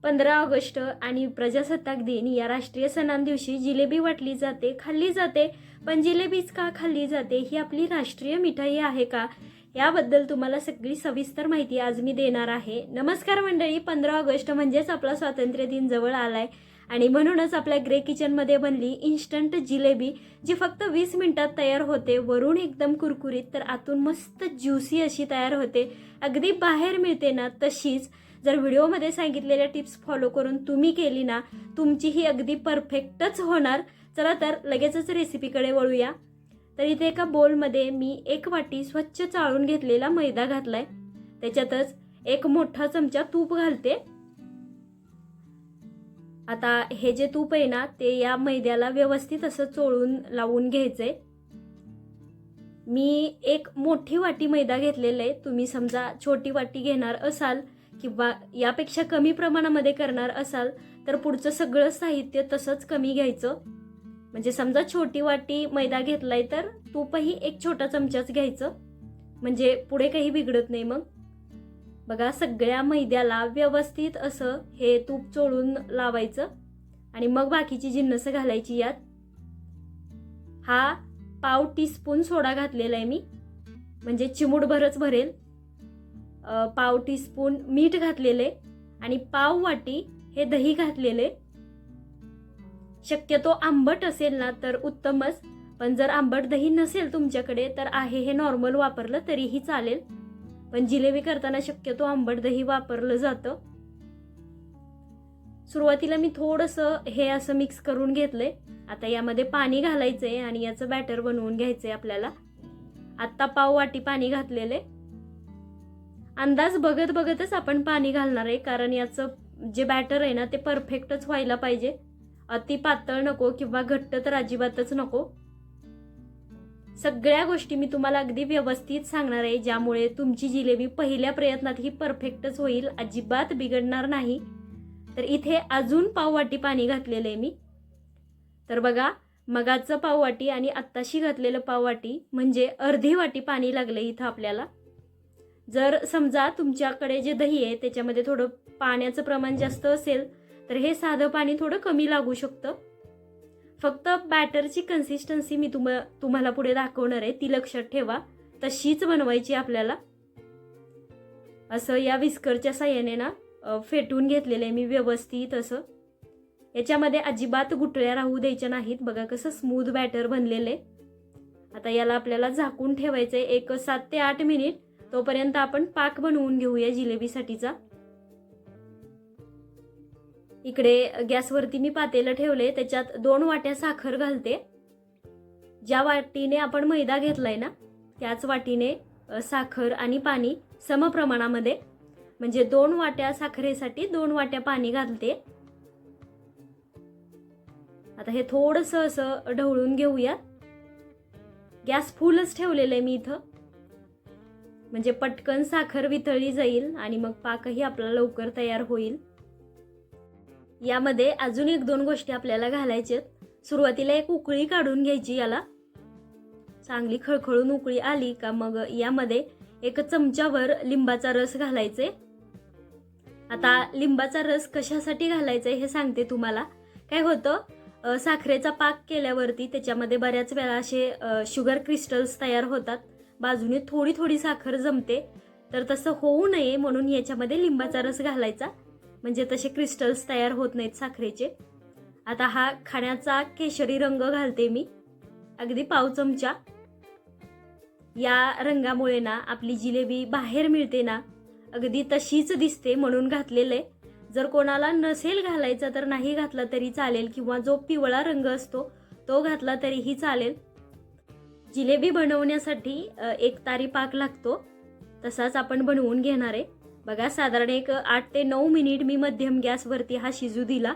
15 August आणि प्रजासत्ताक दिन या राष्ट्रीय सणांदिवशी जिलेबी वाटली जाते, खाल्ली जाते. पण जिलेबीच का खाल्ली जाते? ही आपली राष्ट्रीय मिठाई आहे का? याबद्दल तुम्हाला सगळी सविस्तर माहिती आज मी देणार आहे. नमस्कार मंडळी, 15 ऑगस्ट म्हणजेच आपला स्वातंत्र्य दिन जवळ आलाय आणि म्हणूनच आपल्या ग्रे किचनमध्ये बनली इन्स्टंट जिलेबी, जी फक्त 20 मिनिटात तयार होते. वरून एकदम कुरकुरीत तर आतून मस्त ज्युसी अशी तयार होते. अगदी बाहेर मिळते ना तशीच. जर व्हिडिओमध्ये सांगितलेल्या टिप्स फॉलो करून तुम्ही केली ना, तुमची ही अगदी परफेक्टच होणार. चला तर लगेचच रेसिपीकडे वळूया. तर इथे एका बोलमध्ये मी 1 वाटी स्वच्छ चाळून घेतलेला मैदा घातलाय. त्याच्यातच 1 मोठा चमचा तूप घालते. आता हे जे तूप आहे ना, ते या मैद्याला व्यवस्थित असं चोळून लावून घ्यायचंय. मी 1 मोठी वाटी मैदा घेतलेला आहे. तुम्ही समजा छोटी वाटी घेणार असाल किंवा यापेक्षा कमी प्रमाणामध्ये करणार असाल तर पुढचं सगळं साहित्य तसंच कमी घ्यायचं. म्हणजे समजा छोटी वाटी मैदा घेतलाय तर तूपही 1 छोटा चमचाच घ्यायचं, म्हणजे पुढे काही बिघडत नाही. मग बघा, सगळ्या मैद्याला व्यवस्थित असं हे तूप चोळून लावायचं आणि मग बाकीची जिन्नस घालायची यात. हा पाव टीस्पून सोडा घातलेला आहे मी, म्हणजे चिमूटभरच भरेल. पाव टीस्पून मीठ घातलेले आणि पाव वाटी हे दही घातलेले. शक्यतो आंबट असेल ना तर उत्तमच, पण जर आंबट दही नसेल तुमच्याकडे तर आहे हे नॉर्मल वापरलं तरीही चालेल. पण जिलेबी करताना शक्यतो आंबट दही वापरलं जातं. सुरुवातीला मी थोडंसं हे असं मिक्स करून घेतलंय. आता यामध्ये पाणी घालायचंय आणि याचं बॅटर बनवून घ्यायचंय आपल्याला. आता पाव वाटी पाणी घातलेले. अंदाज बघत बघतच आपण पाणी घालणार आहे, कारण याचं जे बॅटर आहे ना ते परफेक्टच व्हायला पाहिजे. अति पातळ नको किंवा घट्ट तर अजिबातच नको. सगळ्या गोष्टी मी तुम्हाला अगदी व्यवस्थित सांगणार आहे, ज्यामुळे तुमची जिलेबी पहिल्या प्रयत्नात ही परफेक्टच होईल, अजिबात बिघडणार नाही. तर इथे अजून पाव वाटी पाणी घातलेलं आहे मी. तर बघा, मगाचं पाव वाटी आणि आत्ताशी घातलेलं पाव वाटी म्हणजे अर्धी वाटी पाणी लागलं इथं आपल्याला. जर समजा तुमच्याकडे जे दही आहे त्याच्यामध्ये थोडं पाण्याचं प्रमाण जास्त असेल तर हे साधं पाणी थोडं कमी लागू शकतं. फक्त बॅटरची कन्सिस्टन्सी मी तुम्हाला पुढे दाखवणार आहे, ती लक्षात ठेवा. तशीच बनवायची आपल्याला. असं या विस्करच्या साह्याने ना फेटून घेतलेलं आहे मी व्यवस्थित असं. याच्यामध्ये अजिबात गुठळ्या राहू द्यायच्या नाहीत. बघा कसं स्मूथ बॅटर बनलेलं आहे. आता याला आपल्याला झाकून ठेवायचंय 7 ते 8 मिनिट. तोपर्यंत आपण पाक बनवून घेऊया जिलेबीसाठीचा. इकडे गॅसवरती मी पातेलं ठेवले, त्याच्यात 2 वाट्या साखर घालते. ज्या वाटीने आपण मैदा घेतलाय ना त्याच वाटीने साखर आणि पाणी समप्रमाणामध्ये, म्हणजे 2 वाट्या साखरेसाठी 2 वाट्या पाणी घालते. आता हे थोडंसं असं ढवळून घेऊया. गॅस फुलच ठेवलेलं आहे मी इथं, म्हणजे पटकन साखर वितळली जाईल आणि मग पाकही आपला लवकर तयार होईल. यामध्ये अजून 1-2 गोष्टी आपल्याला घालायच्यात. सुरुवातीला 1 उकळी काढून घ्यायची याला. चांगली खळखळून उकळी आली का मग यामध्ये 1 चमचाभर लिंबाचा रस घालायचे. आता लिंबाचा रस कशासाठी घालायचा हे सांगते तुम्हाला. काय होतं, साखरेचा पाक केल्यावरती त्याच्यामध्ये बऱ्याच वेळा असे शुगर क्रिस्टल्स तयार होतात, बाजूने थोडी थोडी साखर जमते. तर तसं होऊ नये म्हणून याच्यामध्ये लिंबाचा रस घालायचा, म्हणजे तसे क्रिस्टल्स तयार होत नाहीत साखरेचे. आता हा खाण्याचा केशरी रंग घालते मी, अगदी पाव चमचा. या रंगामुळे ना आपली जिलेबी बाहेर मिळते ना अगदी तशीच दिसते म्हणून घातलेलं आहे. जर कोणाला नसेल घालायचा तर नाही घातला तरी चालेल, किंवा जो पिवळा रंग असतो तो घातला तरीही चालेल. जिलेबी बनवण्यासाठी 1 तारी पाक लागतो, तसाच आपण बनवून घेणार आहे. बघा, साधारण 8 ते 9 मिनिट मी मध्यम गॅसवरती हा शिजू दिला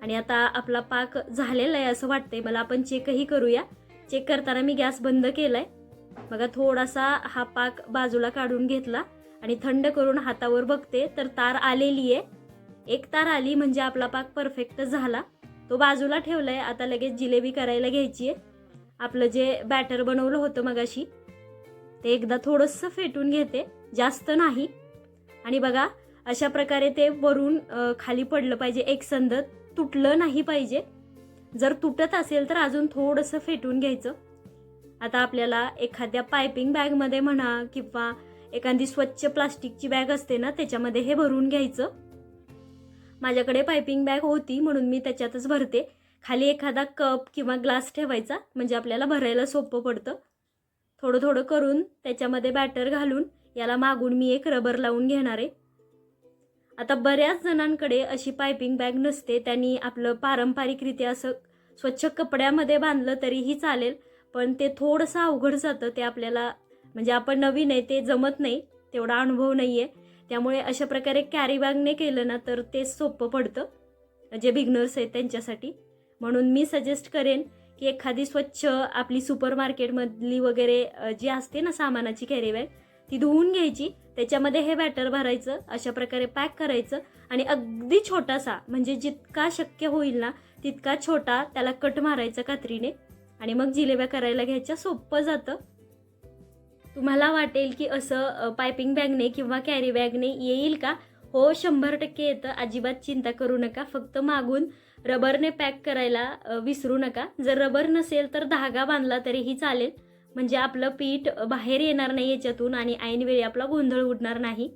आणि आता आपला पाक झालेला आहे असं वाटतंय मला. आपण चेकही करूया. चेक करताना मी गॅस बंद केलाय. बघा, थोडासा हा पाक बाजूला काढून घेतला आणि थंड करून हातावर बघते तर तार आलेली आहे. 1 तार आली म्हणजे आपला पाक परफेक्ट झाला. तो बाजूला ठेवलाय. आता लगेच जिलेबी करायला घ्यायची आहे. आपलं जे बॅटर बनवलं होतं मगाशी ते एकदा थोडंसं फेटून घेते, जास्त नाही. आणि बघा, अशा प्रकारे ते वरून खाली पडलं पाहिजे, एकसंध तुटलं नाही पाहिजे. जर तुटत असेल तर अजून थोडंसं फेटून घ्यायचं. आता आपल्याला एखाद्या पायपिंग बॅगमध्ये म्हणा किंवा एखादी स्वच्छ प्लास्टिकची बॅग असते ना, त्याच्यामध्ये हे भरून घ्यायचं. माझ्याकडे पायपिंग बॅग होती म्हणून मी त्याच्यातच भरते. खाली एखादा कप किंवा ग्लास ठेवायचा, म्हणजे आपल्याला भरायला सोपं पडतं. थोडं थोडं करून त्याच्यामध्ये बॅटर घालून याला मागून मी एक रबर लावून घेणार आहे. आता बऱ्याच जणांकडे अशी पायपिंग बॅग नसते, त्यांनी आपलं पारंपरिकरित्या असं स्वच्छ कपड्यामध्ये बांधलं तरीही चालेल, पण ते थोडंसं अवघड जातं. ते आपल्याला म्हणजे आपण नवीन आहे, ते जमत नाही, तेवढा अनुभव नाही आहे. त्यामुळे अशा प्रकारे कॅरी बॅगने केलं ना तर ते सोपं पडतं, जे बिगनर्स आहेत त्यांच्यासाठी. म्हणून मी सजेस्ट करेन की एखादी स्वच्छ आपली सुपर मार्केटमधली वगैरे जी असते ना सामानाची कॅरी बॅग, ती धुवून घ्यायची, त्याच्यामध्ये हे बॅटर भरायचं, अशा प्रकारे पॅक करायचं आणि अगदी छोटासा, म्हणजे जितका शक्य होईल ना तितका छोटा त्याला कट मारायचा कात्रीने आणि मग जिलेब्या करायला घ्यायच्या. सोपं जातं. तुम्हाला वाटेल की असं पायपिंग बॅगने किंवा कॅरी बॅगने येईल का? हो, 100% येतं. अजिबात चिंता करू नका. फक्त मागून रबरने पॅक करायला विसरू नका. जर रबर नसेल तर धागा बांधला तरीही चालेल, म्हणजे आपलं पीठ बाहेर येणार नाही याच्यातून आणि ऐनवेळी आपला गोंधळ उडणार नाही.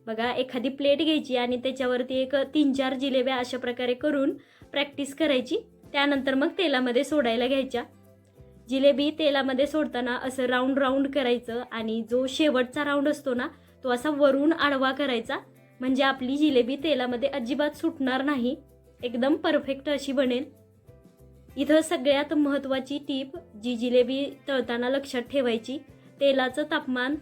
बघा, एखादी प्लेट घ्यायची आणि त्याच्यावरती एक 3-4 जिलेब्या अशा प्रकारे करून प्रॅक्टिस करायची. त्यानंतर मग तेलामध्ये सोडायला घ्यायच्या. जिलेबी तेलामध्ये सोडताना असं राऊंड राऊंड करायचं आणि जो शेवटचा राऊंड असतो ना तो असा वरून आडवा करायचा, म्हणजे आपली जिलेबी तेलामध्ये अजिबात सुटणार नाही, एकदम परफेक्ट अशी बनेल. इथं सगळ्यात महत्त्वाची टीप जी जिलेबी तळताना लक्षात ठेवायची, तेलाचं तापमान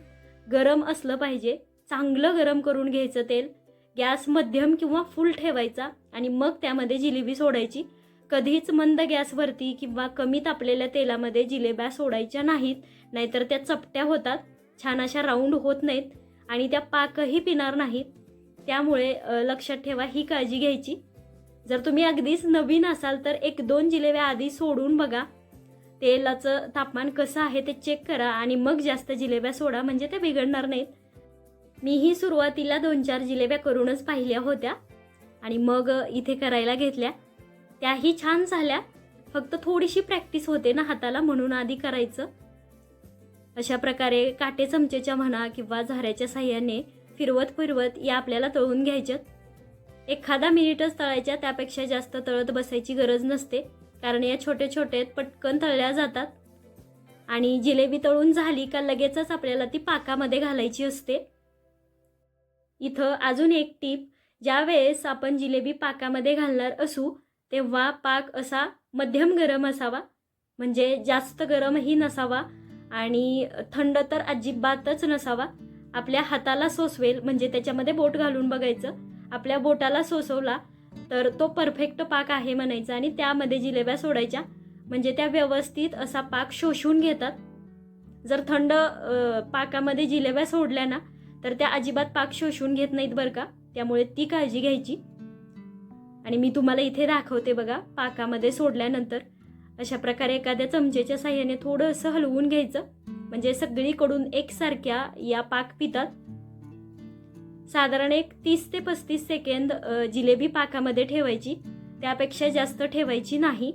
गरम असलं पाहिजे. चांगलं गरम करून घ्यायचं तेल. गॅस मध्यम किंवा फुल ठेवायचा आणि मग त्यामध्ये जिलेबी सोडायची. कधीच मंद गॅसवरती किंवा कमी तापलेल्या तेलामध्ये जिलेब्या सोडायच्या नाहीत, नाहीतर त्या चपट्या होतात, छान अशा राऊंड होत नाहीत आणि त्या पाकही पिणार नाहीत. त्यामुळे लक्षात ठेवा, ही काळजी घ्यायची. जर तुम्ही अगदीच नवीन असाल तर 1-2 जिलेब्या आधी सोडून बघा, तेलाचं तापमान कसं आहे ते चेक करा आणि मग जास्त जिलेब्या सोडा, म्हणजे ते बिघडणार नाहीत. मीही सुरुवातीला 2-4 जिलेब्या करूनच पाहिल्या होत्या आणि मग इथे करायला घेतल्या. त्याही छान झाल्या, फक्त थोडीशी प्रॅक्टिस होते ना हाताला, म्हणून आधी करायचं. अशा प्रकारे काटे चमचेच्या म्हणा किंवा झाऱ्याच्या साह्याने फिरवत फिरवत या आपल्याला तळून घ्यायच्यात. 1 मिनिटच तळायच्या, त्यापेक्षा जास्त तळत बसायची गरज नसते, कारण या छोटे छोटे पटकन तळल्या जातात. आणि जिलेबी तळून झाली का लगेचच आपल्याला ती पाकामध्ये घालायची असते. इथं अजून एक टीप, ज्या वेळेस आपण जिलेबी पाकामध्ये घालणार असू तेव्हा पाक असा मध्यम गरम असावा, म्हणजे जास्त गरमही नसावा आणि थंड तर अजिबातच नसावा. आपल्या हाताला सोसवेल, म्हणजे त्याच्यामध्ये बोट घालून बघायचं, आपल्या बोटाला सोसवला तर तो परफेक्ट पाक आहे म्हणायचा आणि त्यामध्ये जिलेब्या सोडायच्या, म्हणजे त्या व्यवस्थित असा पाक शोषून घेतात. जर थंड पाकामध्ये जिलेब्या सोडल्या ना तर त्या अजिबात पाक शोषून घेत नाहीत बरं का, त्यामुळे ती काळजी घ्यायची. आणि मी तुम्हाला इथे दाखवते बघा, पाकामध्ये सोडल्यानंतर अशा प्रकारे एखाद्या चमचेच्या साह्याने थोडंसं हलवून घ्यायचं, म्हणजे सगळीकडून एकसारख्या या पाक पितात. साधारण एक 30 ते 35 सेकंद जिलेबी पाकामध्ये ठेवायची, त्यापेक्षा जास्त ठेवायची नाही.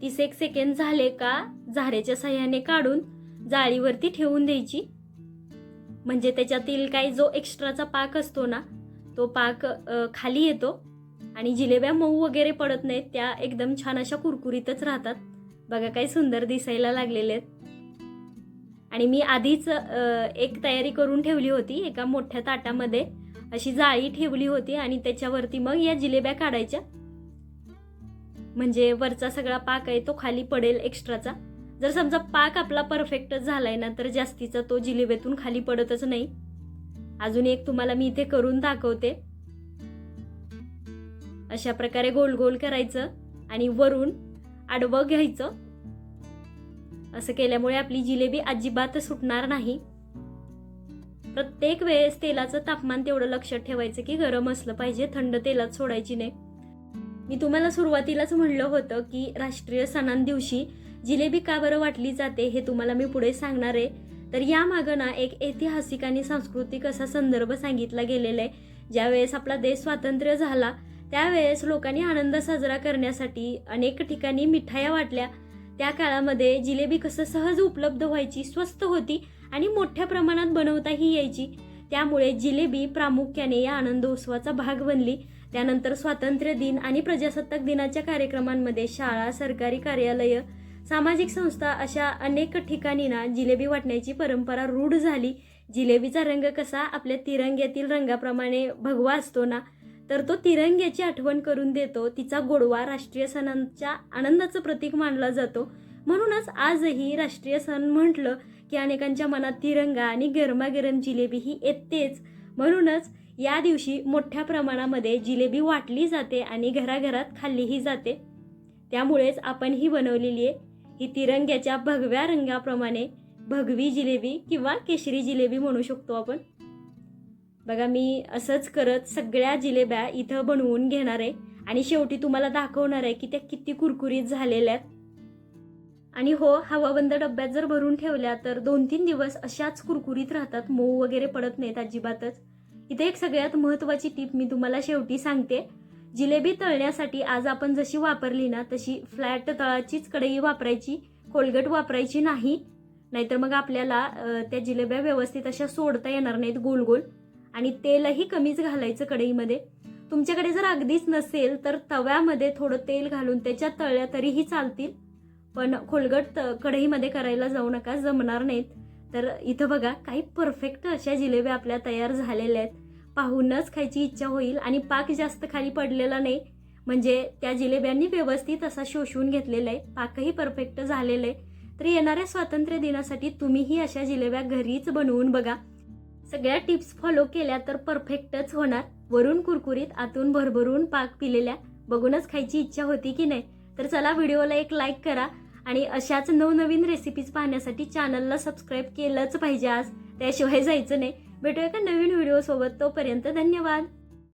31 सेकंद झाले का झाऱ्याच्या साह्याने काढून जाळीवरती ठेवून द्यायची, म्हणजे त्याच्यातील काही जो एक्स्ट्राचा पाक असतो ना तो पाक खाली येतो आणि जिलेब्या मऊ वगैरे पडत नाहीत, त्या एकदम छान अशा कुरकुरीतच राहतात. बघा काही सुंदर दिसायला लागलेले आहेत. आणि मी आधीच एक तयारी करून ठेवली होती, एका मोठ्या ताटामध्ये अशी जाळी ठेवली होती आणि त्याच्यावरती मग या जिलेब्या काढायच्या, म्हणजे वरचा सगळा पाक आहे तो खाली पडेल एक्स्ट्राचा. जर समजा पाक आपला परफेक्टच झालाय ना तर जास्तीचा तो जिलेब्यातून खाली पडतच नाही. अजून एक तुम्हाला मी इथे करून दाखवते. अशा प्रकारे गोल गोल करायचं आणि वरून आडवं घ्यायचं. असं केल्यामुळे आपली जिलेबी अजिबात सुटणार नाही. प्रत्येक वेळेस तेलाचं तापमान तेवढं लक्षात ठेवायचं की गरम असलं पाहिजे, थंड तेलात सोडायची नाही. मी तुम्हाला सुरुवातीलाच म्हणलं होतं की राष्ट्रीय सणांदिवशी जिलेबी का बरं वाटली जाते हे तुम्हाला मी पुढे सांगणार आहे. तर यामागं ना एक ऐतिहासिक आणि सांस्कृतिक असा संदर्भ सांगितला गेलेला आहे. ज्यावेळेस आपला देश स्वातंत्र्य झाला त्यावेळेस लोकांनी आनंद साजरा करण्यासाठी अनेक ठिकाणी मिठाया वाटल्या. त्या काळामध्ये जिलेबी कसं सहज उपलब्ध व्हायची, स्वस्त होती आणि मोठ्या प्रमाणात बनवताही यायची. त्यामुळे जिलेबी प्रामुख्याने या आनंदोत्सवाचा भाग बनली. त्यानंतर स्वातंत्र्य दिन आणि प्रजासत्ताक दिनाच्या कार्यक्रमांमध्ये शाळा, सरकारी कार्यालय, सामाजिक संस्था अशा अनेक ठिकाणी ना जिलेबी वाटण्याची परंपरा रूढ झाली. जिलेबीचा रंग कसा आपल्या तिरंग्यातील रंगाप्रमाणे भगवा असतो ना, तर तो तिरंग्याची आठवण करून देतो. तिचा गोडवा राष्ट्रीय सणांच्या आनंदाचं प्रतीक मानला जातो. म्हणूनच आजही राष्ट्रीय सण म्हटलं की अनेकांच्या मनात तिरंगा आणि गरमागरम जिलेबी ही येतेच. म्हणूनच या दिवशी मोठ्या प्रमाणामध्ये जिलेबी वाटली जाते आणि घराघरात खाल्लीही जाते. त्यामुळेच आपण ही बनवलेली आहे. ही तिरंग्याच्या भगव्या रंगाप्रमाणे भगवी जिलेबी किंवा केशरी जिलेबी म्हणू शकतो आपण. बघा, मी असंच करत सगळ्या जिलेब्या इथं बनवून घेणार आहे आणि शेवटी तुम्हाला दाखवणार आहे की त्या किती कुरकुरीत झालेल्या आहेत. आणि हो, हवाबंद डब्यात जर भरून ठेवल्या तर 2-3 दिवस अशाच कुरकुरीत राहतात, मऊ वगैरे पडत नाहीत अजिबातच. इथे एक सगळ्यात महत्त्वाची टीप मी तुम्हाला शेवटी सांगते. जिलेबी तळण्यासाठी आज आपण जशी वापरली ना तशी फ्लॅट तळाचीच कढई वापरायची, खोलगट वापरायची नाही. नाहीतर मग आपल्याला त्या जिलेब्या व्यवस्थित अशा सोडता येणार नाहीत गोल गोल. आणि तेलही कमीच घालायचं कढईमध्ये. तुमच्याकडे जर अगदीच नसेल तर तव्यामध्ये थोडं तेल घालून त्याच्यात तळल्या तरीही चालतील, पण खोलगट कढईमध्ये करायला जाऊ नका, जमणार नाहीत. तर इथं बघा, काही परफेक्ट अशा जिलेब्या आपल्या तयार झालेल्या आहेत. पाहूनच खायची इच्छा होईल. आणि पाक जास्त खाली पडलेला नाही, म्हणजे त्या जिलेब्यांनी व्यवस्थित असा शोषून घेतलेला आहे. पाकही परफेक्ट झालेलं आहे. तर येणाऱ्या स्वातंत्र्य दिनासाठी तुम्हीही अशा जिलेब्या घरीच बनवून बघा. सगळ्या टिप्स फॉलो केल्या तर परफेक्टच होणार. वरून कुरकुरीत, आतून भरभरून पाक पिलेल्या बघूनच खायची इच्छा होती की नाही. तर चला, व्हिडिओला एक लाईक करा आणि अशाच नवनवीन रेसिपीज पाहण्यासाठी चॅनलला सबस्क्राईब केलंच पाहिजे आज, त्याशिवाय जायचं नाही. भेटूया का नवीन व्हिडिओ सोबत. तोपर्यंत धन्यवाद.